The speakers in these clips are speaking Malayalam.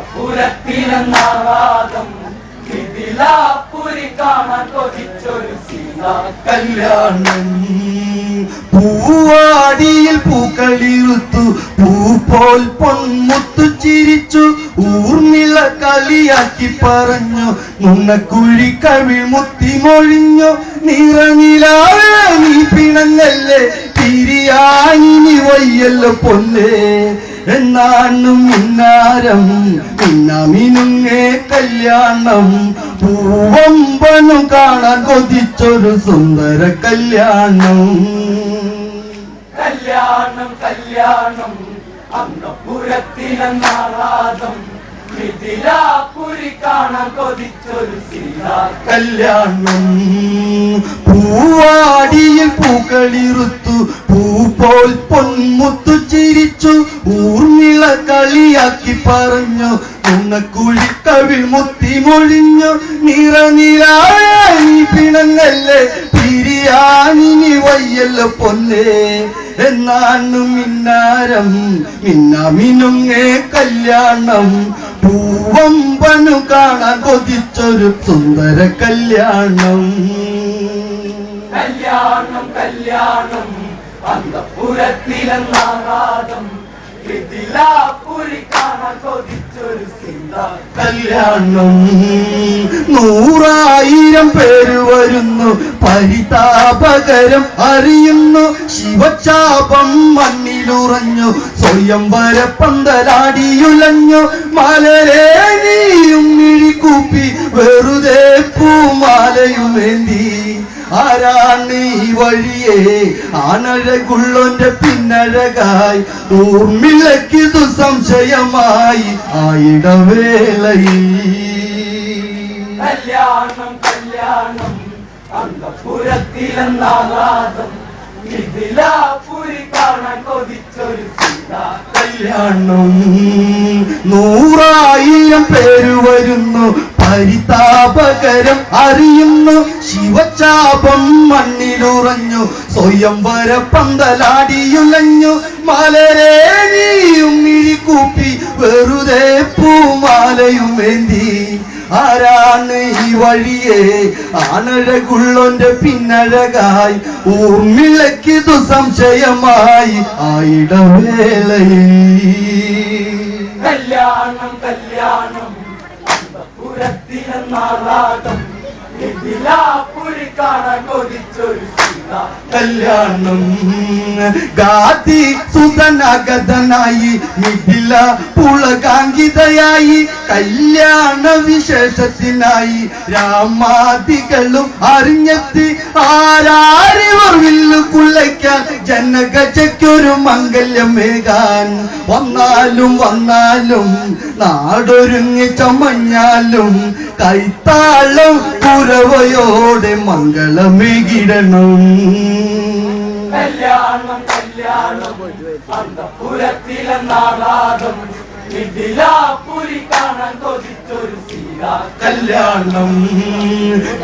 അന്തപുരത്തിലെന്നാവാദം മിഥിലാപുരി കാണാൻ കൊതിച്ചൊരു സീതാ കല്യാണം. പൂവാടിയിൽ പൂക്കളിരുത്തു, പൂ പോൽ പൊന്മുത്തു ചിരിച്ചു, ഊർമിള കളിയാക്കി പറഞ്ഞു, നുണക്കുഴി കവിൾ മുത്തി മൊഴിഞ്ഞു. നിറനിലാവേ നീ പിണങ്ങല്ലേ, പിരിയാനി വയ്യല്ലോ പൊന്നേ. എന്നാണും മിന്നാരം മിന്നാമിനുങ്ങേ കല്യാണം. പൂവമ്പനും കാണാൻ കൊതിച്ചൊരു സുന്ദര കല്യാണം. കല്യാണം കല്യാണം അന്തപുരത്തിലെന്നാവാദം മിഥിലാപുരി കാണാൻ കൊതിച്ചൊരു സീതാ കല്യാണം. പൂവാടിയിൽ പൂക്കളിറുത്തു, പൂ പോൽ പൊന്മുത്തു ചിരിച്ചു, ഊർമിള കളിയാക്കി പറഞ്ഞു, നുണക്കുഴി കവിൾ മുത്തി മൊഴിഞ്ഞു. നിറനിലാവേ നീ പിണങ്ങല്ലേ, പിരിയാനി വയ്യല്ലോ പൊന്നേ. എന്നാണ് മിന്നാരം മിന്നാമിനുങ്ങേ കല്യാണം. പൂവമ്പനു കാണാൻ കൊതിച്ചൊരു സുന്ദര കല്യാണം. കല്യാണം കല്യാണം അന്തപുരത്തിലെന്നാവാദം മിഥിലാപുരി കാണാൻ കൊതിച്ചൊരു സീതാ കല്യാണം. 100,000 പേര് വരുന്നു, പരിതാപകരം അറിയുന്നു. ശിവചാപം മണ്ണിലുറഞ്ഞു, സ്വയംവര പന്തലാടിയുലഞ്ഞു. മലരേ നീയും മിഴിക്കൂപ്പി, വെറുതെ പൂമാലയുമേന്തി. ആരാണ് ഈ വഴിയേ ആനഴകുള്ളോന്റെ പിന്നഴകായി, ഊർമിളക്കിതു സംശയമായി ആയിടവേളയിൽ. കല്യാണം കല്യാണം അന്തപുരത്തിലെന്നാവാദം മിഥിലാപുരി കാണാൻ കൊതിച്ചൊരു സീതാ കല്യാണം. 100,000 പേര് വരുന്നു, പരിതാപകരം അറിയുന്നു. ശിവചാപം മണ്ണിലുറഞ്ഞു, സ്വയംവര പന്തലാടിയുലഞ്ഞു. മലരേ നീയും മിഴിക്കൂപ്പി, വെറുതെ പൂമാലയുമേന്തി. ആരാണ് ഈ വഴിയേ ആനഴകുള്ളോന്റെ പിന്നഴകായി, ഊർമിളക്കിതു സംശയമായി ആയിടവേളയിൽ. കല്യാണം കല്യാണം അന്തപുരത്തിലെന്നാവാദം മിഥിലാപുരി കാണാൻ കൊതിച്ചൊരു സീതാ കല്യാണം. ഗാതി സുതനഗതനായി, മിഥില പുളകാങ്കിതയായി, കല്യാണ വിശേഷത്തിനായി രാമാദികളും അറിഞ്ഞെത്തി. ആരാരിവർ വില്ലു കുള്ളയ്ക്കാൻ, ജനഗജയ്ക്കൊരു മംഗല്യമേകാൻ. വന്നാലും വന്നാലും നാടൊരുങ്ങി ചമഞ്ഞാലും, കൈത്താളം കുരവയോടെ മംഗളമേകിടണം. കല്യാണം കല്യാണം അന്തപുരത്തിലെന്നാവാദം മിഥിലാപുരി കാണാൻ കൊതിച്ചൊരു സീതാ കല്യാണം.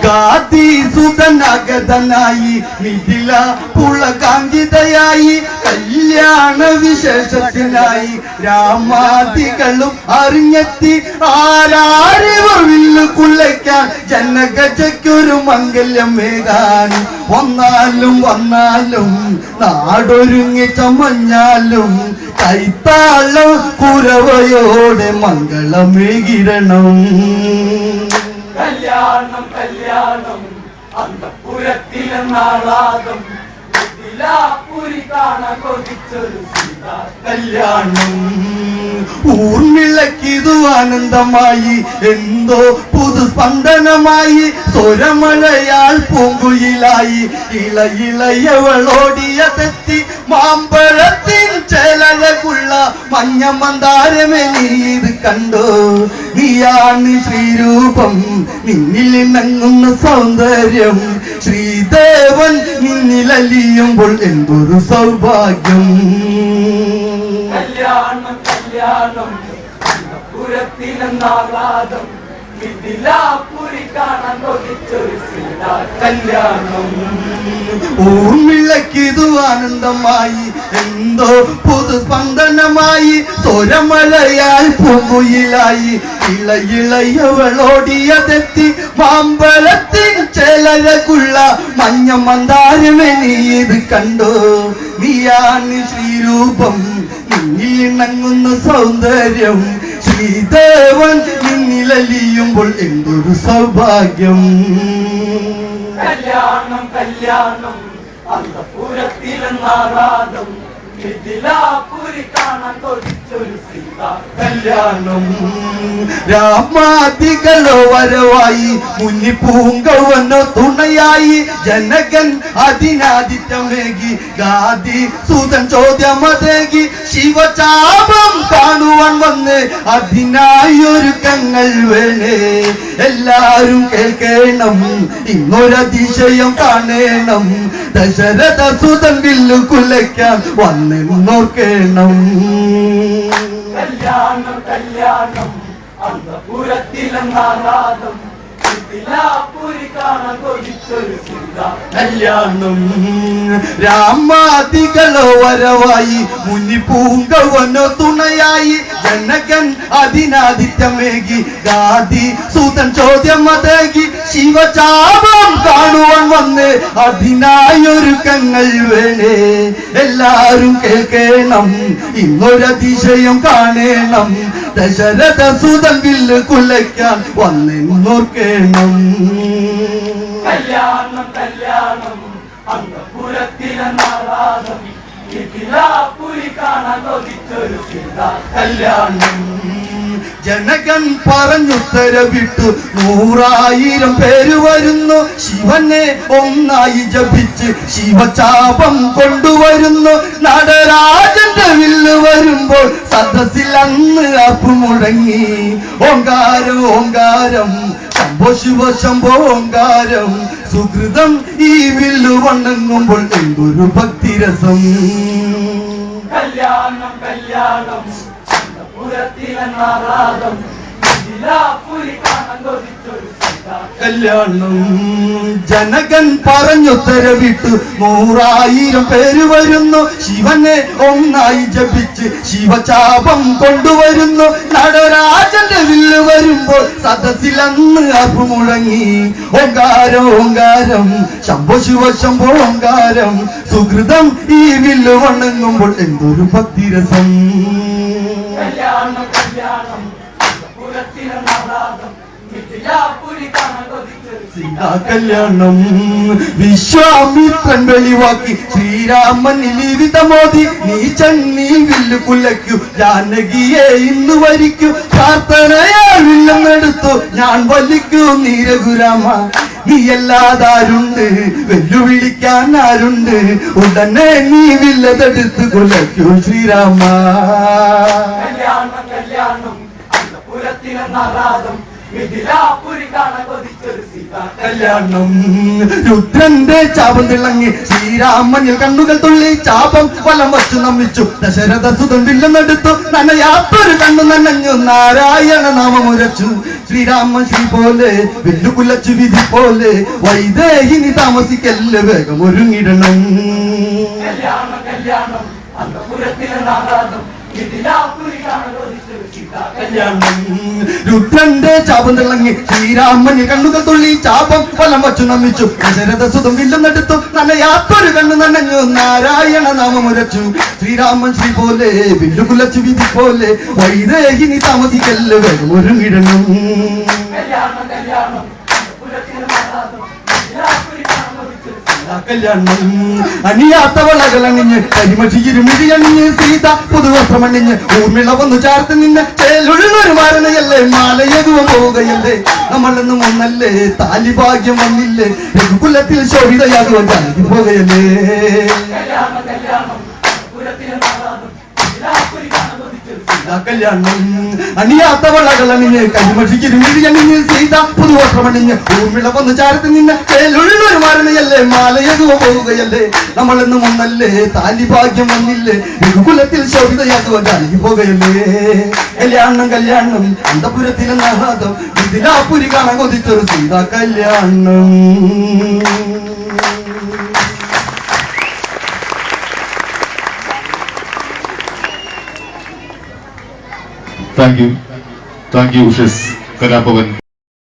ഗാതി സുതനഗതനായി, മിഥില പുളകാങ്കിതയായി, കല്യാണ വിശേഷത്തിനായി രാമാദികളും അറിഞ്ഞെത്തി. ആരാരിവർ വില്ലു കുള്ളയ്ക്കാൻ, ജനഗജയ്ക്കൊരു മംഗല്യമേകാൻ. വന്നാലും വന്നാലും നാടൊരുങ്ങി ചമഞ്ഞാലും, കൈത്താളം കുരവയോടെ മംഗളമേകിടണം. കല്യാണം കല്യാണം അന്തപുരത്തിലെന്നാവാദം മിഥിലാപുരി കാണാൻ കൊതിച്ചൊരു സീതാ കല്യാണം. ഊർമിളക്കിതു ആനന്ദമായി, എന്തോ പുതുസ്പന്ദനമായി. സ്വരമഴയാൽ പൂങ്കുയിലായി, ഇളയിളയവളോടിയ തെറ്റി. മാമ്പഴത്തിൻ ചേലഴകുള്ള മഞ്ഞ മന്ദാരമേ നീ ഇത് കണ്ടോ. നീയാണ് ശ്രീരൂപം, നിന്നിൽ ഇണങ്ങുന്ന സൗന്ദര്യം. ശ്രീദേവൻ നിന്നിലലിയുമ്പോൾ എന്തൊരു സൗഭാഗ്യം. കല്യാണം കല്യാണം അന്തപുരത്തിലെന്നാവാദം മിഥിലാപുരി കാണാൻ കൊതിച്ചൊരു സീതാ കല്യാണം. ഊർമിളക്കിതു ആനന്ദമായി എന്തോ പുതുസ്പന്ദനമായി സ്വരമഴയായി പൂങ്കുയിലായി ഇളയിളയവളോടിയതെത്തി മാമ്പഴത്തിൻ ചേലരകുള്ള മഞ്ഞ മന്ദാരമേ നീ ഇത് കണ്ടോ നീയാണ് ശ്രീരൂപം നിന്നിൽ ഇണങ്ങുന്ന സൗന്ദര്യം ശ്രീദേവൻ നിന്നിലലിയുമ്പോൾ എന്തൊരു സൗഭാഗ്യം. കല്യാണം കല്യാണം അന്തപുരത്തിലെന്നാറാദം മിഥിലാപുരി കാണാൻ കൊതിച്ചൊരു സീതാ കല്യാണം. രാമാദികളോ വരവായി മുന്നി പൂങ്കവനോ തുണയായി ജനകൻ അതിനാദിത്യമേകി ഗാദി സൂതൻ ചോദ്യമതേകി ശിവചാപം കാണുവാൻ വന്ന് അതിനായൊരുക്കങ്ങൾ വേണേ എല്ലാരും കേൾക്കണം ഇന്നൊരതിശയം കാണണം ദശരഥ സുതൻ വില്ലു കുലയ്ക്കാൻ വന്നെന്നോർക്കണം. കല്യാണം കല്യാണം അന്തപുരത്തിലെന്നാറാദം മിഥിലാപുരി കാണാൻ കൊതിച്ചൊരു സീതാ കല്യാണം. രാമാദികളോ വരവായി മുനി പൂങ്കവനോ തുണയായി ജനകൻ അതിനാദിത്യമേകി ഗാദി സൂതൻ ചോദ്യമതേകി ശിവചാപം കാണുവാൻ വന്ന് അതിനായൊരുക്കങ്ങൾ വേണേ എല്ലാരും കേൾക്കണം ഇന്നൊരതിശയം കാണണം ദശരഥ സുതൻ വില്ല് കുലയ്ക്കാൻ വന്നെന്നോർക്കണം. കല്യാണം കല്യാണം അന്തപുരത്തിലെന്നാറാദം മിഥിലാപുരി കാണാൻ കൊതിച്ചൊരു സീതാ കല്യാണം. ജനകൻ പറഞ്ഞുത്തരവിട്ടു 100,000 പേര് വരുന്നു ശിവനെ ഒന്നായി ജപിച്ച് ശിവചാപം കൊണ്ടുവരുന്നു നടരാജന്റെ വില്ല് വരുമ്പോൾ സദസ്സിൽ അന്ന് അപ്പു മുഴങ്ങി ഓങ്കാരം ഓങ്കാരം ശംഭോ ശിവ ശംഭോ ഓങ്കാരം സുഹൃതം ഈ വില്ലു വണങ്ങുമ്പോൾ എന്തൊരു ഭക്തിരസം. കല്യാണം കല്യാണം അന്തപുരത്തിലെന്നാറാദം മിഥിലാപുരി കാണാൻ കൊതിച്ചൊരു സീതാ കല്യാണം. ജനകൻ പറഞ്ഞുത്തരവിട്ടു 100,000 പേര് വരുന്നു ശിവനെ ഒന്നായി ജപിച്ച് ശിവചാപം കൊണ്ടുവരുന്നു നടരാജന്റെ വില്ല് വരുമ്പോൾ സദസ്സിൽ അന്ന് അപ്പു മുഴങ്ങി ഓങ്കാരം ഓങ്കാരം ശംഭോ ശിവ ശംഭോ ഓങ്കാരം സുഹൃതം ഈ വില്ല് വണങ്ങുമ്പോൾ എന്തൊരു ഭക്തിരസം. കല്യാണം കല്യാണം അന്തപുരത്തിലെന്നാറാദം മിഥിലാപുരി കാണാൻ കൊതിച്ചൊരു സീതാ കല്യാണം. വിശ്വാമിത്രൻ വെളിവാക്കി ശ്രീരാമനിൽ വിധമോദി നീ ചെന്നീ വില്ലു കുലയ്ക്കു ജാനകിയെ ഇന്ന് വരിക്കൂ പ്രാർത്ഥനയാ വില്ലെന്നെടുത്തു ഞാൻ വലിക്കൂ നീ രഘുരാമ നീ അല്ലാതാരുണ്ട് വെല്ലുവിളിക്കാൻ ആരുണ്ട് ഉടനെ നീ വില്ലതെടുത്ത് കുലയ്ക്കൂ ശ്രീരാമ. കല്യാണം കല്യാണം അന്തപുരത്തിലെന്നാറാദം മിഥിലാപുരി കാണാൻ കൊതിച്ചൊരു സീതാ കല്യാണം. രുദ്രന്റെ ചാപം തിളങ്ങി ശ്രീരാമനിൽ കണ്ണുകൾ തുള്ളി ചാപം വലം വച്ചു നമിച്ചു ദശരഥ സുതൻ വില്ലെന്നെടുത്തു നനയാത്തൊരു കണ്ണു നനഞ്ഞു നാരായണ നാമമുരച്ചു ശ്രീരാമൻ ശ്രീ പോലെ വില്ലു കുലച്ചു വിധി പോലെ വൈദേഹിനി താമസിക്കല്ല വേഗം ഒരുങ്ങിടണം. കല്യാണം കല്യാണം അന്തപുരത്തിലെന്നാറാദം മിഥിലാപുരി കാണാൻ കൊതിച്ചൊരു സീതാ കല്യാണം. രുദ്രന്റെ ചാപം തിളങ്ങി ശ്രീരാമനിൽ കണ്ണുകൾ തുള്ളി ചാപം വലം വച്ചു നമിച്ചു ദശരഥ സുതം വില്ലെന്നെടുത്തു നനയാത്തൊരു കണ്ണു നനഞ്ഞു നാരായണ നാമമുരച്ചു ശ്രീരാമൻ ശ്രീ പോലെ വില്ലു കുലച്ചു വിധി പോലെ വൈദേഹിനി താമസിക്കല്ല വേഗം ഒരുങ്ങിടണം. കല്യാണം കല്യാണം അന്തപുരത്തിലെന്നാറാദം മിഥിലാപുരി കാണാൻ കൊതിച്ചൊരു സീതാ കല്യാണം. അണിയാത്തവളകളണിഞ്ഞ് കരിമഷിയിരുമിഴി അണിഞ്ഞ് സീത പുതുവസ്ത്രമണിഞ്ഞ് ഊർമിള വന്നു ചേർത്ത് നിന്ന് ചേലുള്ളൊരു മാരണയല്ലേ മാലയകുവ പോവുകയല്ലേ നമ്മളെന്നും ഒന്നല്ലേ താലിഭാഗ്യം വന്നില്ലേ രഘുകുലത്തിൽ ശോഭിതയാകുവാൻ ജാനകി പോവുകയല്ലേ. കല്യാണം കല്യാണം അന്തപുരത്തിലെന്നാറാദം മിഥിലാപുരി കാണാൻ കൊതിച്ചൊരു സീതാ സീതാ കല്യാണം. അണിയാത്ത വളകളണിഞ്ഞ് കരിമഷിക്കിരുമിഴിയണിഞ്ഞ് സീത പുതുവസ്ത്രമണിഞ്ഞ് ഊർമിള വന്ന് ചാരത്തിൽ നിന്ന് ചേലുള്ളൊരു മാരണയല്ലേ മാലയകുവ പോവുകയല്ലേ നമ്മളെന്നും ഒന്നല്ലേ താലി ഭാഗ്യം വന്നില്ലേ കുലത്തിൽ ശോഭിതയാകുവാൻ അലിഞ്ഞു പോകയല്ലേ. കല്യാണം കല്യാണം അന്തപുരത്തിലെ നാദം ഇതിലാപുരി കാണാൻ കൊതിച്ചൊരു സീതാ കല്യാണം. Thank you Ushas Kalabhavan.